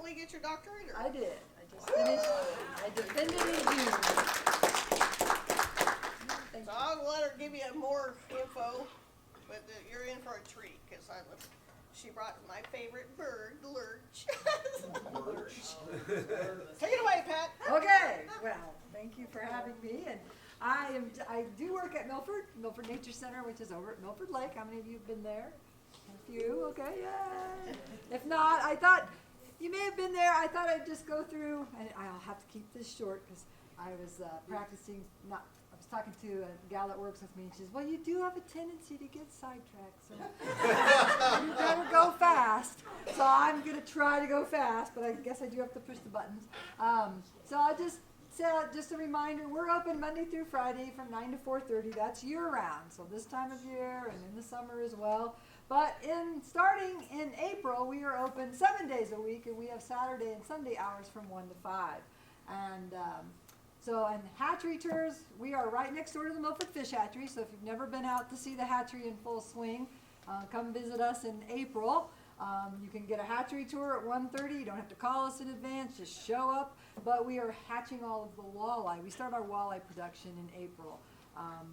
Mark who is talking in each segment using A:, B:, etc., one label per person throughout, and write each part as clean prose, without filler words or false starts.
A: finally get your doctorate?
B: I did. I just finished. I defended in June.
A: So I'll let her give you more info, but you're in for a treat because she brought my favorite bird, Lurch. Take it away, Pat.
B: Okay. Well, thank you for having me. And I do work at Milford Nature Center, which is over at Milford Lake. How many of you have been there? A few. Okay. Yay. If not, I thought you may have been there. I thought I'd just go through, and I'll have to keep this short because I was practicing. I was talking to a gal that works with me, and she says, "Well, you do have a tendency to get sidetracked, so you better go fast." So I'm gonna try to go fast, but I guess I do have to push the buttons. So I just a reminder, we're open Monday through Friday from 9 to 4:30. That's year-round, so this time of year and in the summer as well. But starting in April, we are open 7 days a week, and we have Saturday and Sunday hours from 1 to 5. And and hatchery tours, we are right next door to the Milford Fish Hatchery, so if you've never been out to see the hatchery in full swing, come visit us in April. You can get a hatchery tour at 1:30. You don't have to call us in advance, just show up. But we are hatching all of the walleye. We start our walleye production in April.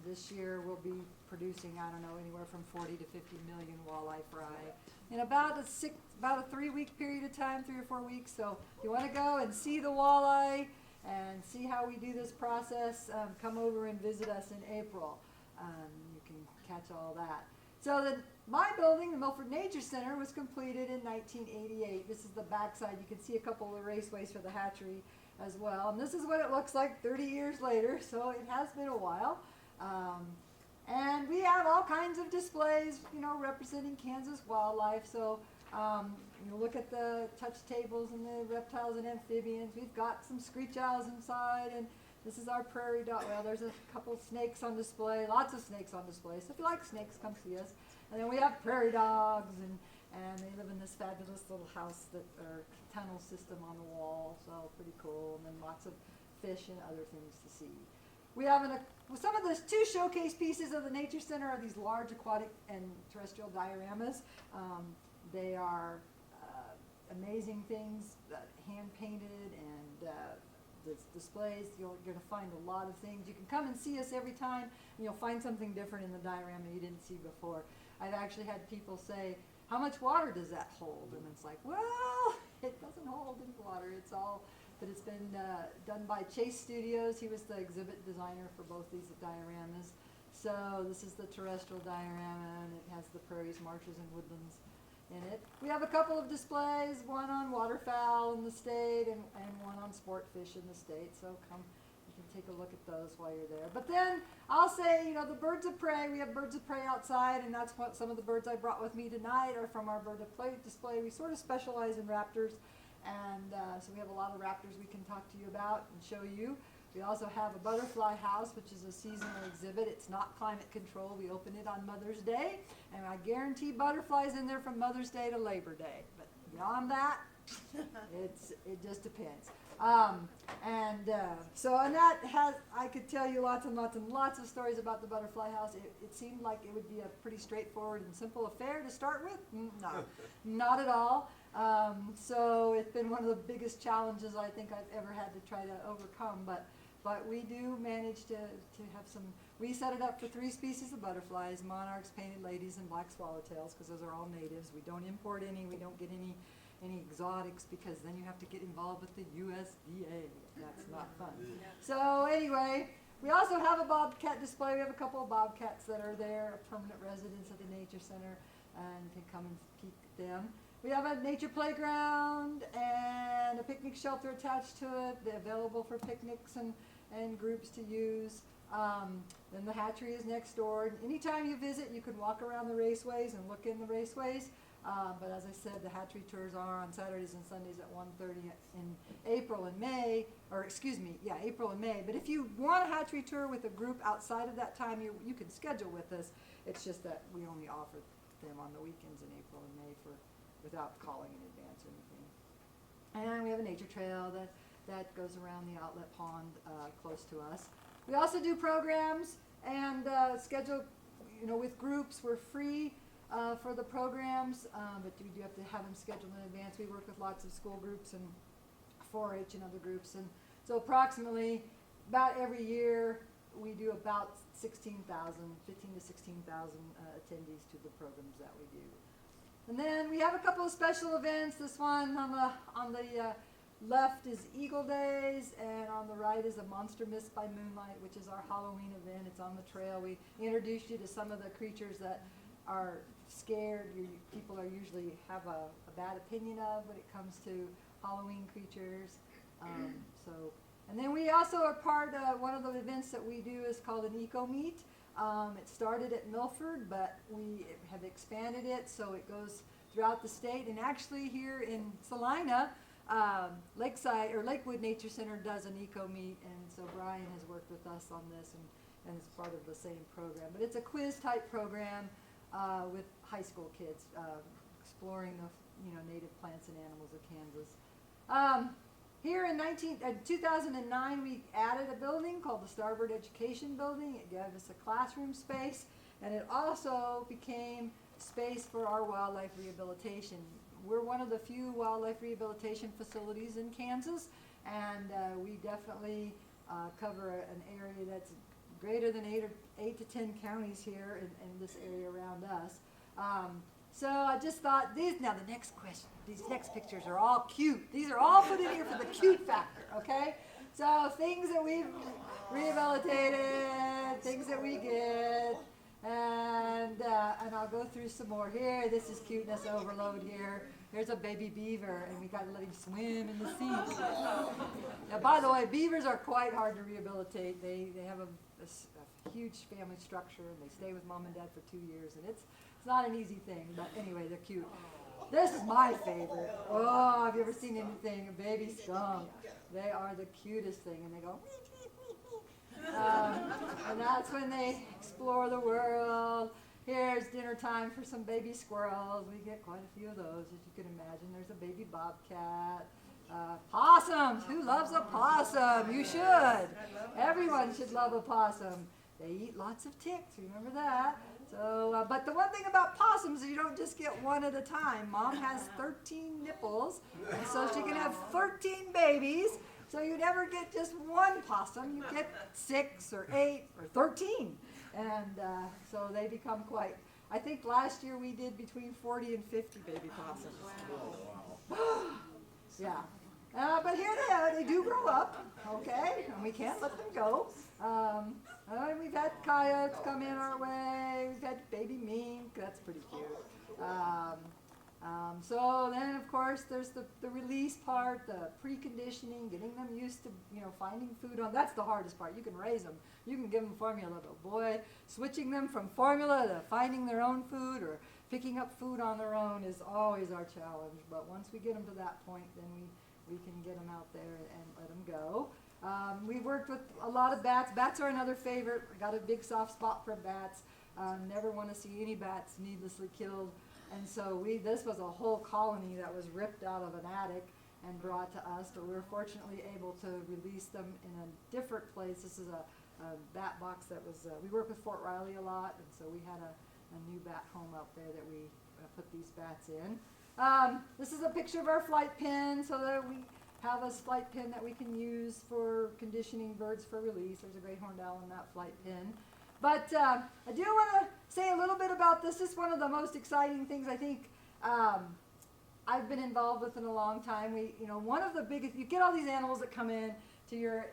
B: This year we'll be producing, I don't know, anywhere from 40 to 50 million walleye fry in about a 3-week period of time, 3 or 4 weeks. So if you want to go and see the walleye and see how we do this process, come over and visit us in April. You can catch all that. So my building, the Milford Nature Center, was completed in 1988. This is the backside. You can see a couple of raceways for the hatchery as well. And this is what it looks like 30 years later, so it has been a while. And we have all kinds of displays, representing Kansas wildlife. So look at the touch tables and the reptiles and amphibians. We've got some screech owls inside, and this is our prairie dog. Well, there's a couple of snakes on display, lots of snakes on display. So if you like snakes, come see us. And then we have prairie dogs, and they live in this fabulous little house or tunnel system on the wall. So pretty cool. And then lots of fish and other things to see. We have some of the 2 showcase pieces of the Nature Center are these large aquatic and terrestrial dioramas. They are amazing things, hand painted, and the displays. You're going to find a lot of things. You can come and see us every time, and you'll find something different in the diorama you didn't see before. I've actually had people say, "How much water does that hold?" And it's like, well, it doesn't hold any water. But it's been done by Chase Studios. He was the exhibit designer for both these dioramas. So this is the terrestrial diorama, and it has the prairies, marshes, and woodlands in it. We have a couple of displays, one on waterfowl in the state and one on sport fish in the state. So come, you can take a look at those while you're there. But then I'll say, the birds of prey, we have birds of prey outside, and that's what some of the birds I brought with me tonight are from our bird of prey display. We sort of specialize in raptors. And so we have a lot of raptors we can talk to you about and show you. We also have a butterfly house, which is a seasonal exhibit. It's not climate controlled. We open it on Mother's Day, and I guarantee butterflies in there from Mother's Day to Labor Day. But beyond that, it just depends. And that has, I could tell you lots and lots and lots of stories about the butterfly house. It seemed like it would be a pretty straightforward and simple affair to start with. No, not at all. So it's been one of the biggest challenges I think I've ever had to try to overcome, but we do manage to have some. We set it up for 3 species of butterflies: monarchs, painted ladies, and black swallowtails, because those are all natives. We don't import any. We don't get any exotics, because then you have to get involved with the USDA. That's not fun. So anyway, we also have a bobcat display. We have a couple of bobcats that are there, permanent residents at the Nature Center, and you can come and keep them. We have a nature playground and a picnic shelter attached to it. They're available for picnics and groups to use. Then the hatchery is next door. Anytime you visit, you can walk around the raceways and look in the raceways. But as I said, the hatchery tours are on Saturdays and Sundays at 1:30 in April and May. April and May. But if you want a hatchery tour with a group outside of that time, you can schedule with us. It's just that we only offer them on the weekends in April and May without calling in advance or anything. And we have a nature trail that goes around the outlet pond close to us. We also do programs and schedule, with groups. We're free for the programs, but we do have to have them scheduled in advance. We work with lots of school groups and 4-H and other groups, and so approximately about every year we do about 15 to 16,000 attendees to the programs that we do. And then we have a couple of special events. This one on the left is Eagle Days, and on the right is a Monster Mist by Moonlight, which is our Halloween event. It's on the trail. We introduced you to some of the creatures that are scared. People are usually have a bad opinion of when it comes to Halloween creatures. And then we also are part of one of the events that we do is called an Eco Meet. It started at Milford, but we have expanded it so it goes throughout the state. And actually here in Salina, Lakeside or Lakewood Nature Center does an Eco Meet, and so Brian has worked with us on this and is part of the same program. But it's a quiz type program with high school kids exploring the native plants and animals of Kansas. Here in 2009, we added a building called the Starboard Education Building. It gave us a classroom space, and it also became space for our wildlife rehabilitation. We're one of the few wildlife rehabilitation facilities in Kansas, and we definitely cover an area that's greater than 8 to 10 counties here in this area around us. So I just thought these next pictures are all cute. These are all put in here for the cute factor, okay? So things that we've rehabilitated, things that we get, and I'll go through some more here. This is cuteness overload here. There's a baby beaver, and we got to let him swim in the sea. Now, by the way, beavers are quite hard to rehabilitate. They have a huge family structure, and they stay with mom and dad for 2 years, and it's not an easy thing. But anyway, they're cute. This is my favorite. Oh, have you ever seen anything? A baby skunk. They are the cutest thing, and they go. And that's when they explore the world. Here's dinner time for some baby squirrels. We get quite a few of those, as you can imagine. There's a baby bobcat. Possums. Who loves a possum? You should. Everyone should love a possum. They eat lots of ticks. Remember that? So, but the one thing about possums is you don't just get one at a time. Mom has 13 nipples, and so she can have 13 babies. So you never get just one possum. You get 6 or 8 or 13. And so they become quite, I think last year we did between 40 and 50 baby possums. Wow. Yeah. But here they do grow up, okay? And we can't let them go. We've had coyotes come in our way. We've had baby mink. That's pretty cute. So then, of course, there's the release part, the preconditioning, getting them used to, finding food on. That's the hardest part. You can raise them. You can give them formula, but boy, switching them from formula to finding their own food or picking up food on their own is always our challenge. But once we get them to that point, then we can get them out there and let them go. We've worked with a lot of bats. Bats are another favorite. I got a big soft spot for bats. Never want to see any bats needlessly killed. And so this was a whole colony that was ripped out of an attic and brought to us, but we were fortunately able to release them in a different place. This is a bat box that was, we work with Fort Riley a lot, and so we had a new bat home out there that we put these bats in. This is a picture of our flight pen, so that we have a flight pen that we can use for conditioning birds for release. There's a great horned owl in that flight pen. But I do want to say a little bit about this. This is one of the most exciting things I think I've been involved with in a long time. One of the biggest, you get all these animals that come in to your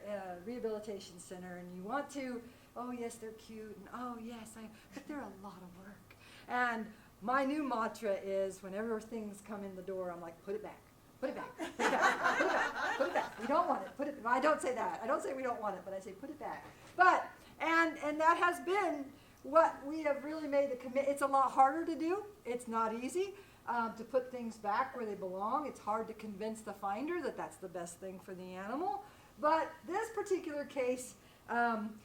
B: rehabilitation center, and you want to, oh yes, they're cute, and oh yes, but they're a lot of work. And my new mantra is whenever things come in the door, I'm like, put it back. Put it back, put it back, put it back, put it back. We don't want it, I don't say that. I don't say we don't want it, but I say put it back. But, and that has been what we have really made a commitment. It's a lot harder to do. It's not easy to put things back where they belong. It's hard to convince the finder that that's the best thing for the animal. But this particular case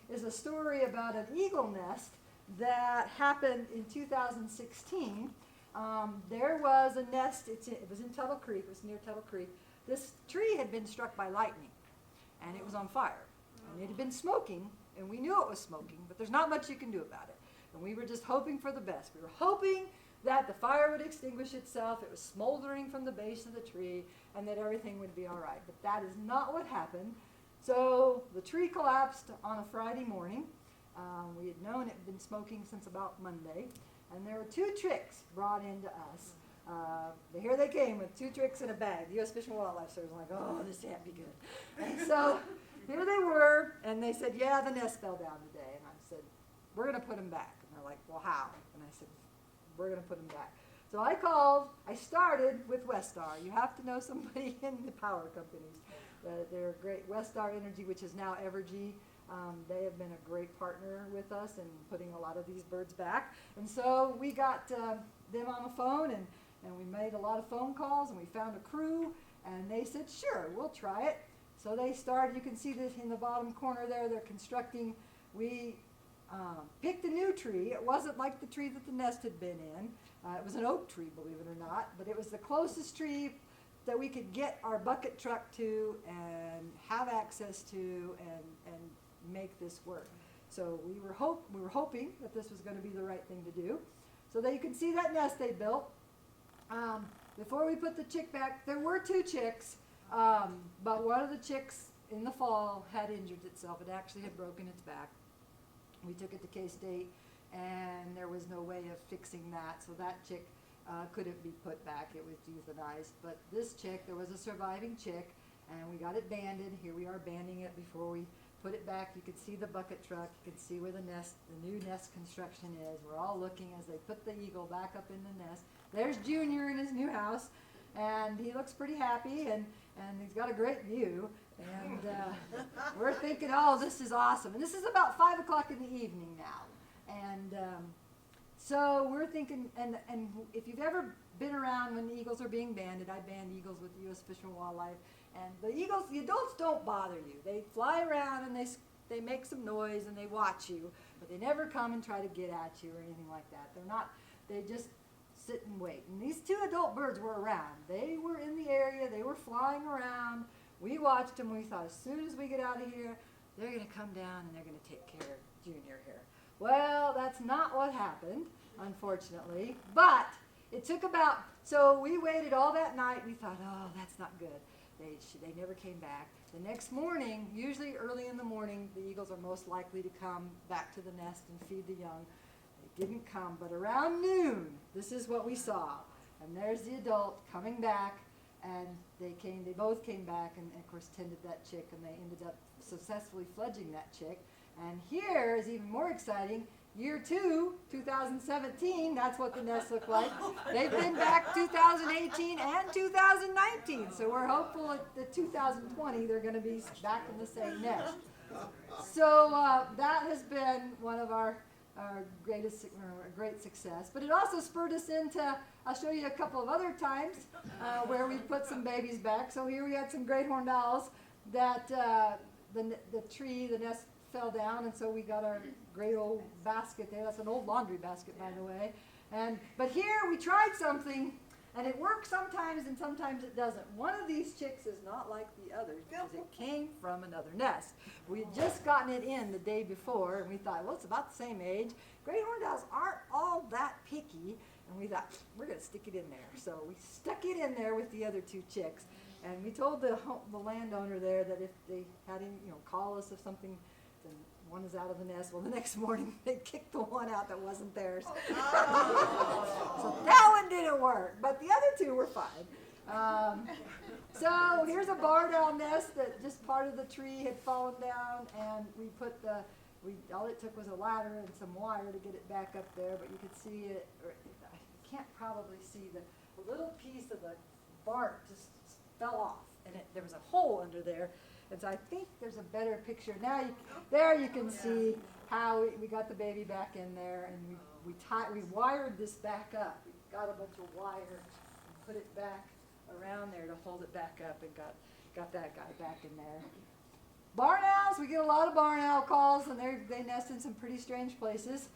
B: is a story about an eagle nest that happened in 2016. There was a nest, it was in Tuttle Creek, it was near Tuttle Creek. This tree had been struck by lightning, and it was on fire. And it had been smoking, and we knew it was smoking, but there's not much you can do about it. And we were just hoping for the best. We were hoping that the fire would extinguish itself, it was smoldering from the base of the tree, and that everything would be all right. But that is not what happened. So the tree collapsed on a Friday morning. We had known it had been smoking since about Monday, and there were 2 tricks brought into us. Here they came with 2 tricks in a bag. The U.S. Fish and Wildlife Service was like, oh, this can't be good. And so here they were, and they said, yeah, the nest fell down today. And I said, we're going to put them back. And they're like, well, how? And I said, we're going to put them back. So I started with Westar. You have to know somebody in the power companies. They're great. Westar Energy, which is now Evergy, they have been a great partner with us in putting a lot of these birds back. And so we got them on the phone, and we made a lot of phone calls, and we found a crew, and they said, sure, we'll try it. So they started, you can see this in the bottom corner there, they're constructing. We picked a new tree. It wasn't like the tree that the nest had been in. It was an oak tree, believe it or not, but it was the closest tree that we could get our bucket truck to and have access to and make this work. So we were hoping that this was going to be the right thing to do. So that you can see that nest they built. Before we put the chick back, there were 2 chicks, but one of the chicks in the fall had injured itself. It actually had broken its back. We took it to K-State, and there was no way of fixing that, so that chick couldn't be put back. It was euthanized. But this chick, there was a surviving chick, and we got it banded. Here we are banding it before we put it back. You could see the bucket truck. You could see where the new nest construction is. We're all looking as they put the eagle back up in the nest. There's Junior in his new house, and he looks pretty happy, and he's got a great view. And we're thinking, oh, this is awesome. And this is about 5 o'clock in the evening now. And so we're thinking, and if you've ever been around when the eagles are being banded, I band eagles with the U.S. Fish and Wildlife, and the eagles, the adults don't bother you. They fly around and they make some noise and they watch you, but they never come and try to get at you or anything like that. They just sit and wait. And these 2 adult birds were around. They were in the area, they were flying around. We watched them. We thought, as soon as we get out of here, they're going to come down and they're going to take care of Junior here. Well, that's not what happened, unfortunately. But it took so we waited all that night. We thought, oh, that's not good. They never came back. The next morning, usually early in the morning, the eagles are most likely to come back to the nest and feed the young. They didn't come, but around noon, this is what we saw. And there's the adult coming back. And they both came back and of course tended that chick, and they ended up successfully fledging that chick. And here is even more exciting. Year 2, 2017, that's what the nest looked like. They've been back 2018 and 2019, so we're hopeful that 2020 they're going to be back in the same nest. So that has been one of our great success. But it also spurred us into, I'll show you a couple of other times where we put some babies back. So here we had some great horned owls that the nest fell down, and so we got our great old basket there. That's an old laundry basket, by the way. But here we tried something, and it works sometimes and sometimes it doesn't. One of these chicks is not like the others because it came from another nest. We had just gotten it in the day before, and we thought, well, it's about the same age. Great horned owls aren't all that picky, and we thought, we're going to stick it in there. So we stuck it in there with the other 2 chicks, and we told the landowner there that if they had any, call us if something, then one is out of the nest. Well, the next morning they kicked the one out that wasn't theirs. So that one didn't work, but the other 2 were fine. So here's a barred owl nest that just part of the tree had fallen down, and we put all it took was a ladder and some wire to get it back up there, but you could see it, or you can't probably see the little piece of the bark just fell off, and there was a hole under there. And so I think there's a better picture. Now you can see how we got the baby back in there, and we wired this back up. We got a bunch of wire and put it back around there to hold it back up, and got that guy back in there. Barn owls, we get a lot of barn owl calls, and they nest in some pretty strange places.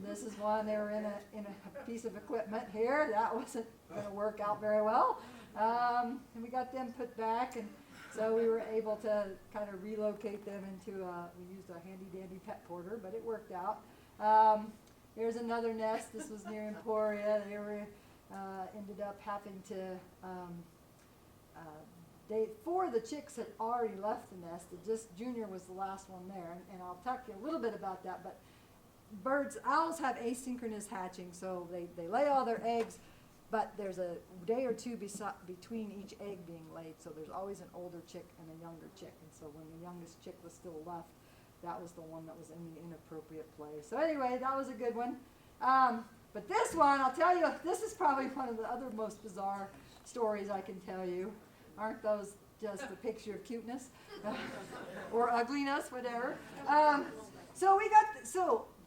B: This is one, they were in a piece of equipment here. That wasn't going to work out very well. And we got them put back, and so we were able to kind of relocate them into, we used a handy dandy pet porter, but it worked out. here's another nest. This was near Emporia. They were ended up having to. Four of the chicks had already left the nest. It just Junior was the last one there, and I'll talk to you a little bit about that. But owls have asynchronous hatching, so they lay all their eggs, but there's a day or two between each egg being laid, so there's always an older chick and a younger chick. And so when the youngest chick was still left, that was the one that was in the inappropriate place. So anyway, that was a good one. But this one, I'll tell you, this is probably one of the other most bizarre stories I can tell you. Aren't those just a picture of cuteness or ugliness, whatever? So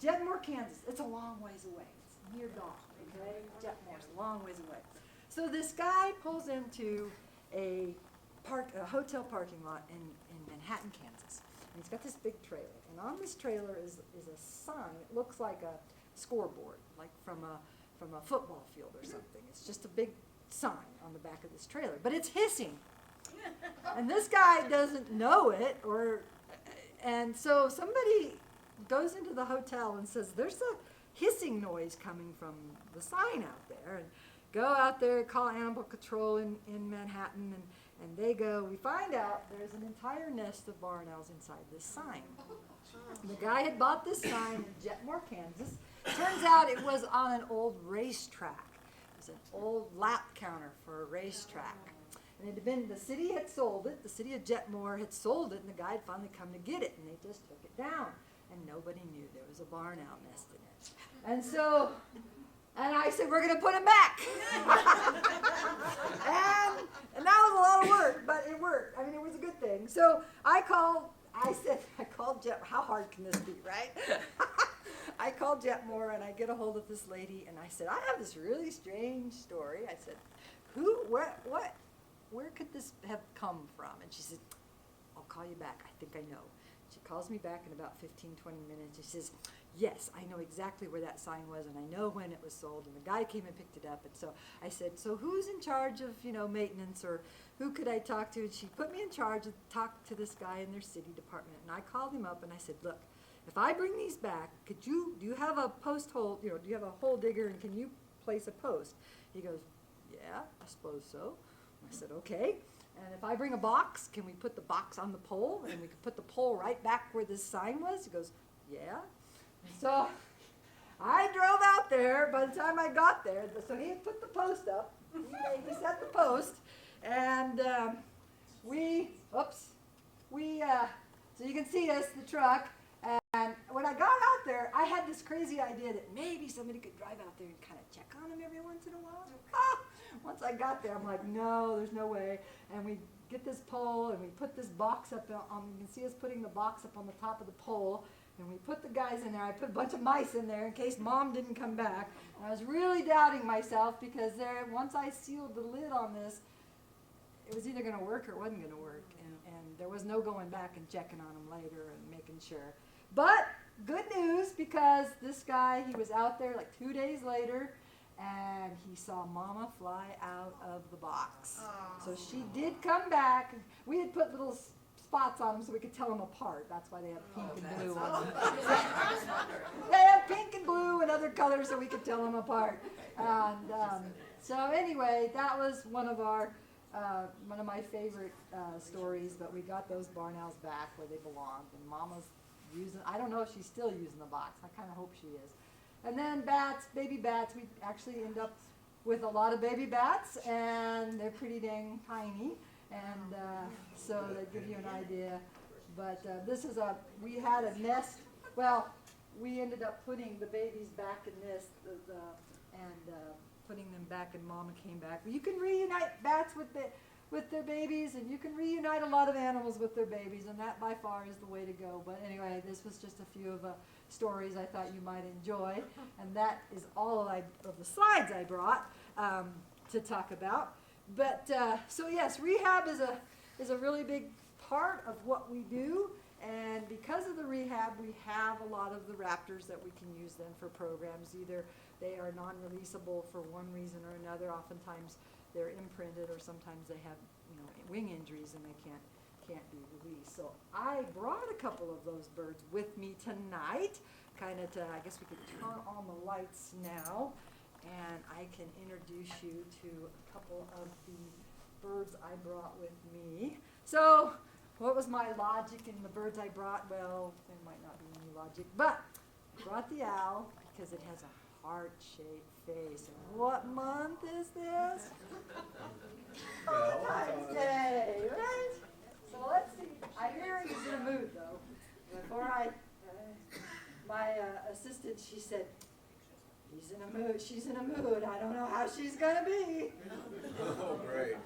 B: Jetmore, Kansas. It's a long ways away. It's near dawn, okay? Jetmore's a long ways away. So this guy pulls into a hotel parking lot in Manhattan, Kansas. And he's got this big trailer. And on this trailer is a sign. It looks like a scoreboard, like from a football field or something. It's just a big sign on the back of this trailer, but it's hissing. And this guy doesn't know it, and so somebody goes into the hotel and says, there's a hissing noise coming from the sign out there. And go out there, call animal control in Manhattan, and they go, we find out there's an entire nest of barn owls inside this sign. The guy had bought this sign in Jetmore, Kansas. Turns out it was on an old racetrack. It was an old lap counter for a racetrack. And it had been, the city had sold it, the city of Jetmore had sold it, and the guy had finally come to get it, and they just took it down. And nobody knew there was a barn owl nest in it. And so, and I said, we're going to put him back. and that was a lot of work, but it worked. I mean, it was a good thing. So I called Jetmore. How hard can this be, right? I called Jetmore, and I get a hold of this lady, and I said, I have this really strange story. I said, where could this have come from? And she said, I'll call you back. I think I know. She calls me back in about 15, 20 minutes. She says, yes, I know exactly where that sign was, and I know when it was sold, and the guy came and picked it up. And so I said, so who's in charge of, maintenance, or who could I talk to? And she put me in charge to talk to this guy in their city department. And I called him up, and I said, look, if I bring these back, do you have a post hole, do you have a hole digger, and can you place a post? He goes, yeah, I suppose so. I said, okay. And if I bring a box, can we put the box on the pole, and we could put the pole right back where this sign was? He goes, yeah. So I drove out there. By the time I got there, so he had put the post up. He set the post, and so you can see us, the truck. And when I got out there, I had this crazy idea that maybe somebody could drive out there and kind of check on him every once in a while. Once I got there, I'm like, no, there's no way. And we get this pole, and we put this box up on, you can see us putting the box up on the top of the pole, and we put the guys in there. I put a bunch of mice in there in case Mom didn't come back. And I was really doubting myself, because once I sealed the lid on this, it was either going to work or it wasn't going to work. And there was no going back and checking on them later and making sure. But good news, because this guy, he was out there like 2 days later, and he saw Mama fly out of the box. Oh. So she did come back. We had put little spots on them so we could tell them apart. That's why they have pink and blue on them. They have pink and blue and other colors so we could tell them apart. And so anyway, that was one of my favorite stories. But we got those barn owls back where they belonged, and Mama's I don't know if she's still using the box. I kind of hope she is. And then bats, baby bats. We actually end up with a lot of baby bats, and they're pretty dang tiny. And so they give you an idea. But we had a nest. Well, we ended up putting the babies back in this, and putting them back, and Mama came back. You can reunite bats with their babies, and you can reunite a lot of animals with their babies, and that by far is the way to go. But anyway, this was just a few of the stories I thought you might enjoy, and that is all of the slides I brought to talk about. But so yes, rehab is a really big part of what we do, and because of the rehab, we have a lot of the Raptors that we can use then for programs. Either they are non-releasable for one reason or another. Oftentimes they're imprinted, or sometimes they have, wing injuries and they can't be released. So I brought a couple of those birds with me tonight kind of I guess we could turn on the lights now, and I can introduce you to a couple of the birds I brought with me. So, what was my logic in the birds I brought? Well, there might not be any logic, but I brought the owl because it has a heart-shaped face. And what month is this? Valentine's Day, right? So let's see. I hear he's in a mood, though. Before my assistant, she said, he's in a mood, she's in a mood. I don't know how she's going to be.
C: Oh, great.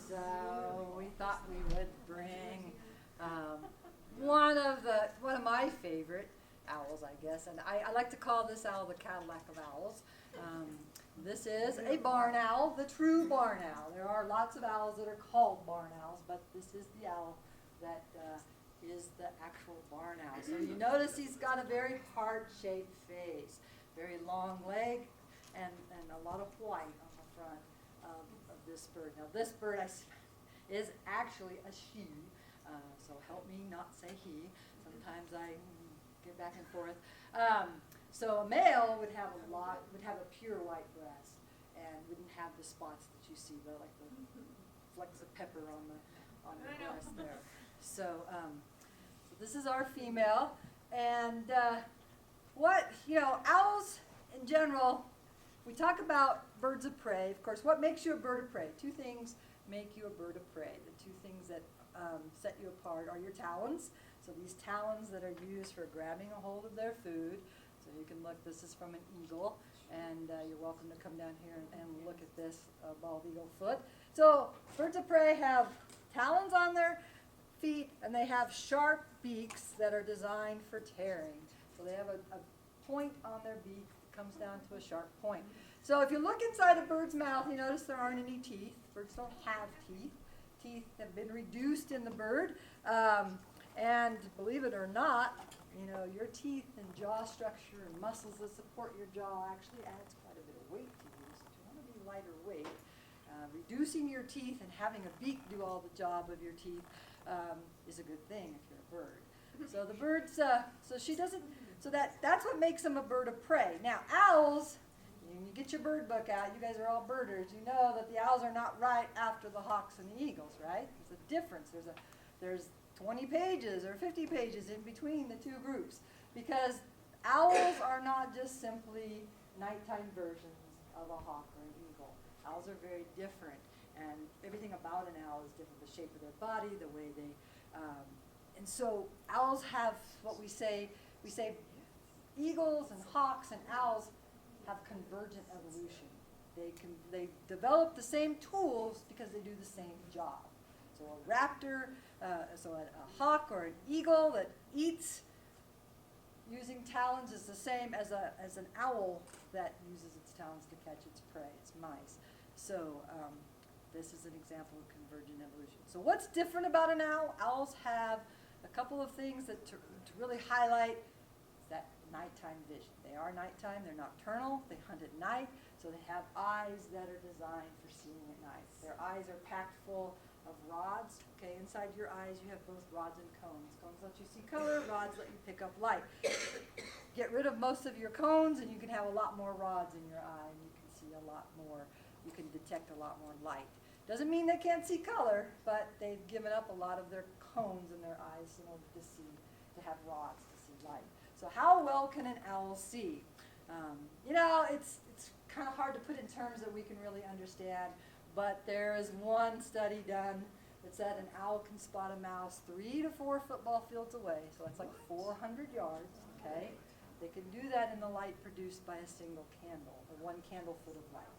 B: So we thought we would bring one of my favorite owls, I guess, and I like to call this owl the Cadillac of owls. This is a barn owl, the true barn owl. There are lots of owls that are called barn owls, but this is the owl that is the actual barn owl. So you notice he's got a very heart-shaped face, very long leg, and a lot of white on the front of this bird. Now this bird is actually a she, so help me not say he. Sometimes I get back and forth. So a male would have a pure white breast and wouldn't have the spots that you see, like the flecks of pepper on the breast there. So this is our female, and owls in general. We talk about birds of prey. Of course, what makes you a bird of prey? Two things make you a bird of prey. The two things that set you apart are your talons. So these talons that are used for grabbing a hold of their food. So you can look, this is from an eagle, and you're welcome to come down here and look at this bald eagle foot. So birds of prey have talons on their feet, and they have sharp beaks that are designed for tearing. So they have a point on their beak that comes down to a sharp point. So if you look inside a bird's mouth, you notice there aren't any teeth. Birds don't have teeth. Teeth have been reduced in the bird. And believe it or not, your teeth and jaw structure and muscles that support your jaw actually adds quite a bit of weight to you. So if you want to be lighter weight, reducing your teeth and having a beak do all the job of your teeth is a good thing if you're a bird. So the birds, that's what makes them a bird of prey. Now owls, when you get your bird book out, you guys are all birders, you know that the owls are not right after the hawks and the eagles, right? There's a difference. There's 20 pages or 50 pages in between the two groups, because owls are not just simply nighttime versions of a hawk or an eagle. Owls are very different, and everything about an owl is different. The shape of their body, the way they, and so owls have what we say eagles and hawks and owls have convergent evolution. They develop the same tools because they do the same job. So a raptor, a hawk or an eagle that eats using talons is the same as an owl that uses its talons to catch its prey, its mice. So this is an example of convergent evolution. So what's different about an owl? Owls have a couple of things that to really highlight that nighttime vision. They are nighttime, they're nocturnal, they hunt at night, so they have eyes that are designed for seeing at night. Their eyes are packed full of rods. Okay, inside your eyes you have both rods and cones. Cones let you see color, rods let you pick up light. Get rid of most of your cones and you can have a lot more rods in your eye, and you can see a lot more, you can detect a lot more light. Doesn't mean they can't see color, but they've given up a lot of their cones in their eyes in order to have rods to see light. So how well can an owl see? It's kind of hard to put in terms that we can really understand, but there is one study done that said an owl can spot a mouse 3 to 4 football fields away, so that's like 400 yards, okay? They can do that in the light produced by a single candle, or 1 candle foot of light,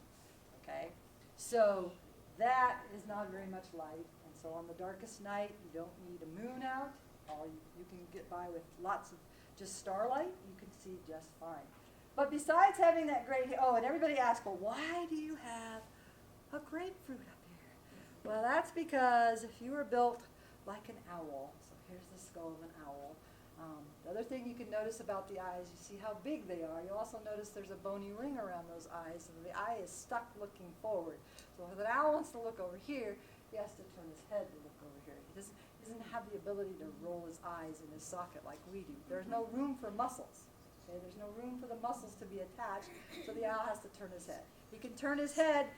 B: okay? So that is not very much light, and so on the darkest night, you don't need a moon out. You can get by with lots of just starlight, you can see just fine. But besides having that great, and everybody asks, well, why do you have a grapefruit up here? Well, that's because if you were built like an owl, so Here's the skull of an owl. The other thing you can notice about the eyes, you see how big they are. You'll also notice there's a bony ring around those eyes, and the eye is stuck looking forward. So if an owl wants to look over here, he has to turn his head to look over here. He doesn't have the ability to roll his eyes in his socket like we do. There's no room for muscles. Okay? There's no room for the muscles to be attached, so the owl has to turn his head. He can turn his head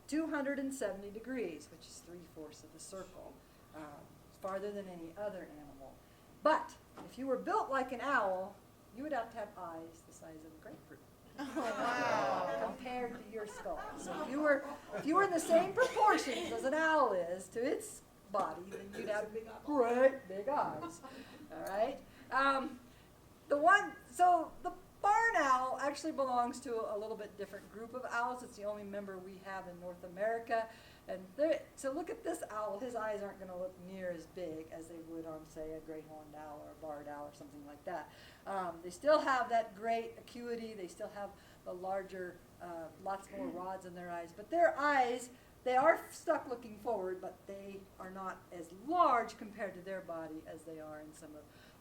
B: 270 degrees, which is 3/4 of a circle, farther than any other animal. But if you were built like an owl, you would have to have eyes the size of a grapefruit. Compared to your skull. So if you were in the same proportions as an owl is to its body, then you'd have great big eyes. All right. So the barn owl actually belongs to a little bit different group of owls. It's the only member we have in North America. And so look at this owl. His eyes aren't going to look near as big as they would on, say, a great horned owl or a barred owl or something like that. They still have that great acuity. They still have the larger, lots more rods in their eyes. But their eyes, they are stuck looking forward, but they are not as large compared to their body as they are in some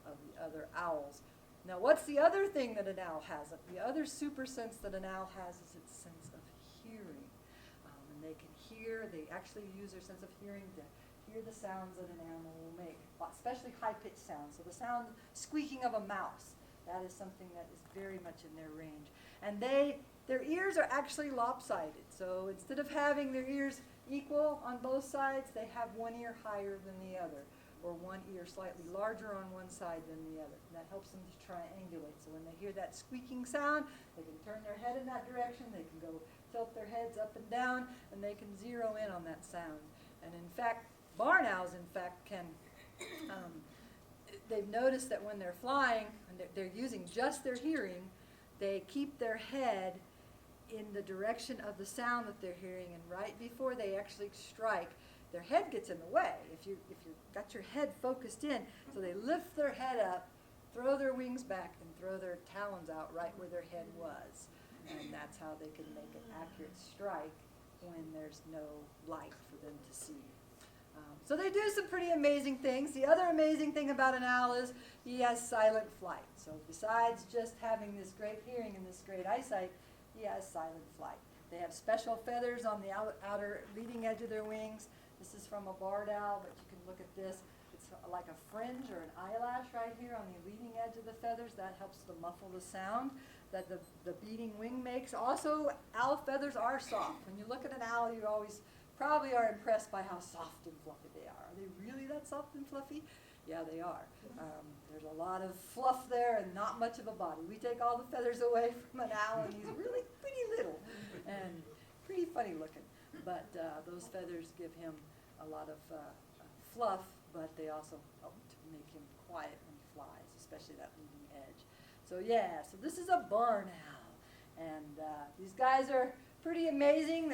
B: of the other owls. Now, what's the other thing that an owl has? The other super sense that an owl has is its sense of hearing. And they can hear, they actually use their sense of hearing to hear the sounds that an animal will make, especially high-pitched sounds. So the sound, squeaking of a mouse, that is something that is very much in their range. And their ears are actually lopsided. So instead of having their ears equal on both sides, they have one ear higher than the other, or one ear slightly larger on one side than the other. And that helps them to triangulate. So when they hear that squeaking sound, they can turn their head in that direction, they can go tilt their heads up and down, and they can zero in on that sound. And in fact, barn owls, can, they've noticed that when they're flying, and they're using just their hearing, they keep their head in the direction of the sound that they're hearing, and right before they actually strike, their head gets in the way. If you got your head focused in, so they lift their head up, throw their wings back, and throw their talons out right where their head was. And that's how they can make an accurate strike when there's no light for them to see. So they do some pretty amazing things. The other amazing thing about an owl is he has silent flight. So besides just having this great hearing and this great eyesight, he has silent flight. They have special feathers on the outer leading edge of their wings. This is from a barred owl, but you can look at this. It's like a fringe or an eyelash right here on the leading edge of the feathers. That helps to muffle the sound that the beating wing makes. Also, owl feathers are soft. When you look at an owl, you always probably are impressed by how soft and fluffy they are. Are they really that soft and fluffy? Yeah, they are. There's a lot of fluff there and not much of a body. We take all the feathers away from an owl, and he's really pretty little and pretty funny looking. But those feathers give him a lot of fluff, but they also help to make him quiet when he flies, especially that leading edge. So yeah, so this is a barn owl, and these guys are pretty amazing.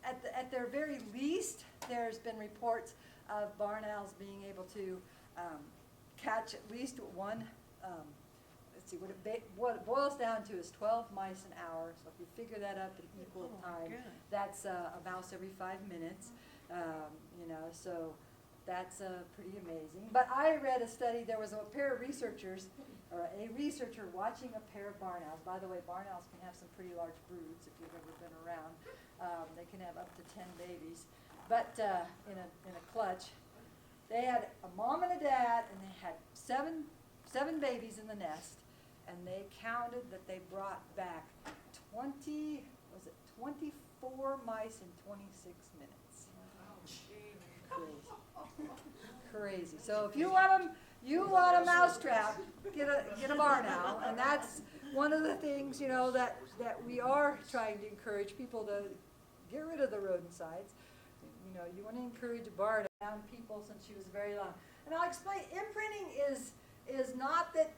B: At their very least, there's been reports of barn owls being able to catch at least one. Let's see, what it boils down to is 12 mice an hour. So if you figure that up in equal time, that's a mouse every 5 minutes. So that's pretty amazing. But I read a study. There was a pair of researchers, or a researcher watching a pair of barn owls. By the way, barn owls can have some pretty large broods if you've ever been around. They can have up to 10 babies, but in a clutch. They had a mom and a dad, and they had seven babies in the nest, and they counted that they brought back 24 mice in 26 minutes. Crazy. So if you want a mousetrap, get a barn owl, and that's one of the things that we are trying to encourage people to get rid of the rodenticides. You want to encourage a barn owl people since she was very long. And I'll explain. Imprinting is not that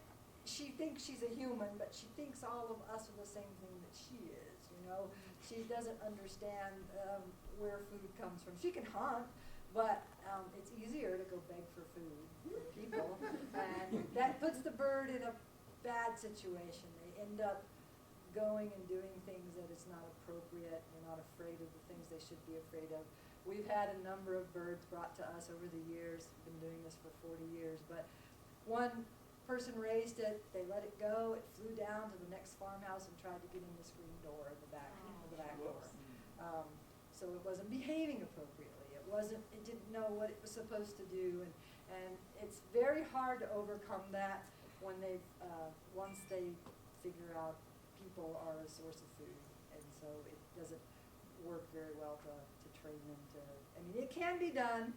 B: she thinks she's a human, but she thinks all of us are the same thing that she is. She doesn't understand where food comes from. She can hunt, but it's easier to go beg for food for people, and that puts the bird in a bad situation. They end up going and doing things that is not appropriate. They're not afraid of the things they should be afraid of. we've had a number of birds brought to us over the years, been doing this for 40 years, but one person raised it, they let it go, it flew down to the next farmhouse and tried to get in the screen door in the back, the back door. So it wasn't behaving appropriately. It didn't know what it was supposed to do, and it's very hard to overcome that when once they figure out people are a source of food, and so it doesn't work very well to train them to. I mean, it can be done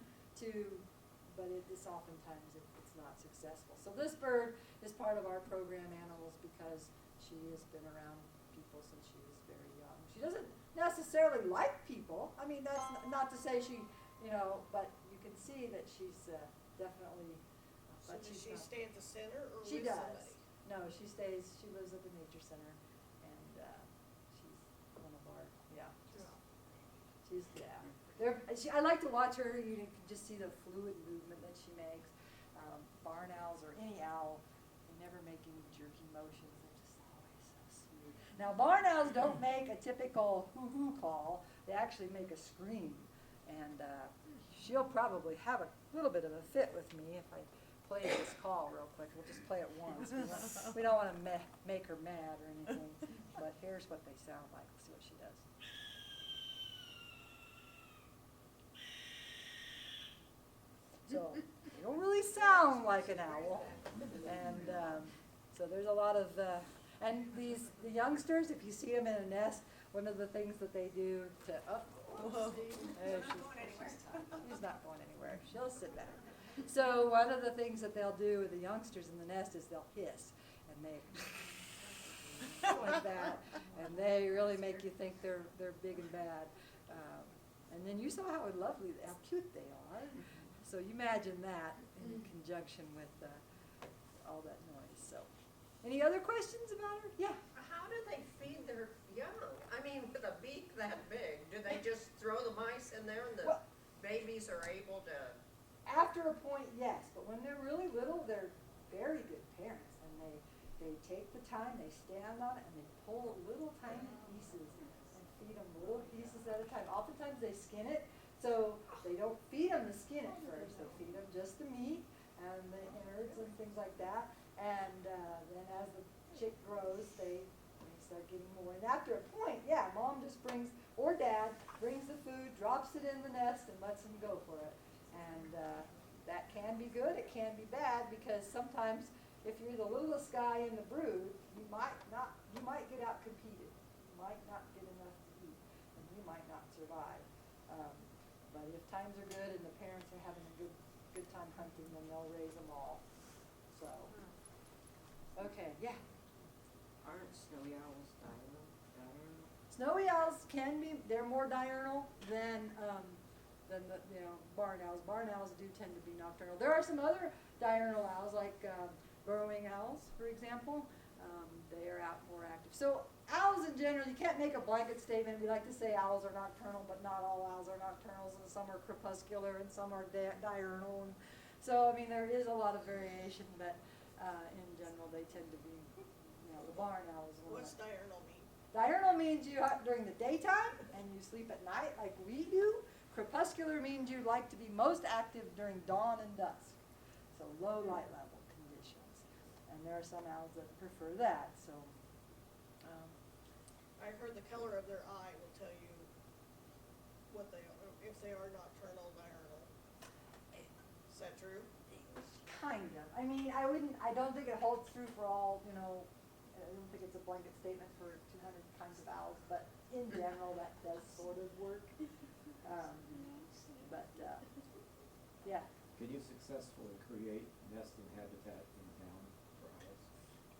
B: but it's oftentimes it's not successful. So this bird is part of our program Animals because she has been around people since she was very young. She doesn't necessarily like people. I mean, that's not to say she, but you can see that she's definitely.
A: So does she stay at the center or
B: She
A: with
B: does.
A: somebody?
B: No, she lives at the nature center, and she's one of our, I like to watch her. You can just see the fluid movement that she makes. Barn owls or any owl, they never make any jerky motions. They're just always so smooth. Now, barn owls don't make a typical hoo-hoo call. They actually make a scream, and she'll probably have a little bit of a fit with me if I play this call real quick. We'll just play it once. We don't want to make her mad or anything, but here's what they sound like. Let's see what she does. So they don't really sound like an owl, and so there's a lot of and the youngsters, if you see them in a nest, one of the things that they do to she's not going anywhere. She'll sit back. So one of the things that they'll do with the youngsters in the nest is they'll hiss, and they like that, and they really make you think they're big and bad. And then you saw how cute they are. So you imagine that in conjunction with all that noise. So, any other questions about her? Yeah.
D: How do they feed their young? I mean, with a beak that big, do they just throw the mice in there and the babies are able to?
B: After a point, yes, but when they're really little, they're very good parents, and they take the time, they stand on it, and they pull little tiny pieces and feed them little pieces at a time. Oftentimes they skin it, so they don't feed them the skin at first. They feed them just the meat and the innards and things like that, and then as the chick grows, they start getting more. And after a point, mom just brings, or dad, brings the food, drops it in the nest, and lets them go for it. And that can be good, it can be bad, because sometimes if you're the littlest guy in the brood, you might get out competed. You might not get enough to eat, and you might not survive. But if times are good and the parents are having a good time hunting, then they'll raise them all. So, okay, yeah.
D: Aren't snowy owls diurnal?
B: Snowy owls they're more diurnal than the barn owls. Barn owls do tend to be nocturnal. There are some other diurnal owls, like burrowing owls, for example. They are out more active. So owls in general, you can't make a blanket statement. We like to say owls are nocturnal, but not all owls are nocturnals, and some are crepuscular and some are diurnal. And so, I mean, there is a lot of variation, but in general, they tend to be, the barn owls.
A: What's diurnal mean?
B: Diurnal means you hunt during the daytime and you sleep at night like we do. Crepuscular means you like to be most active during dawn and dusk, so low light level conditions. And there are some owls that prefer that. So
A: I heard the color of their eye will tell you what they are, if they are nocturnal, diurnal. Is that true?
B: kind of. I mean, I don't think it holds true for all, I don't think it's a blanket statement for 200 kinds of owls, but in general, that does sort of work. Yeah.
C: Can you successfully create nesting habitat in town for owls?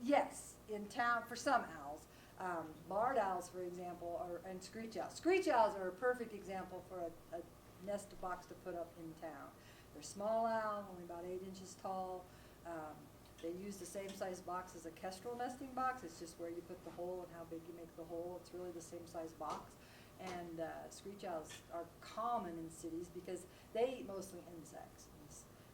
B: Yes, in town for some owls. Barred owls, for example, and screech owls. Screech owls are a perfect example for a nest box to put up in town. They're small owl, only about 8 inches tall. They use the same size box as a kestrel nesting box. It's just where you put the hole and how big you make the hole. It's really the same size box. And screech owls are common in cities because they eat mostly insects.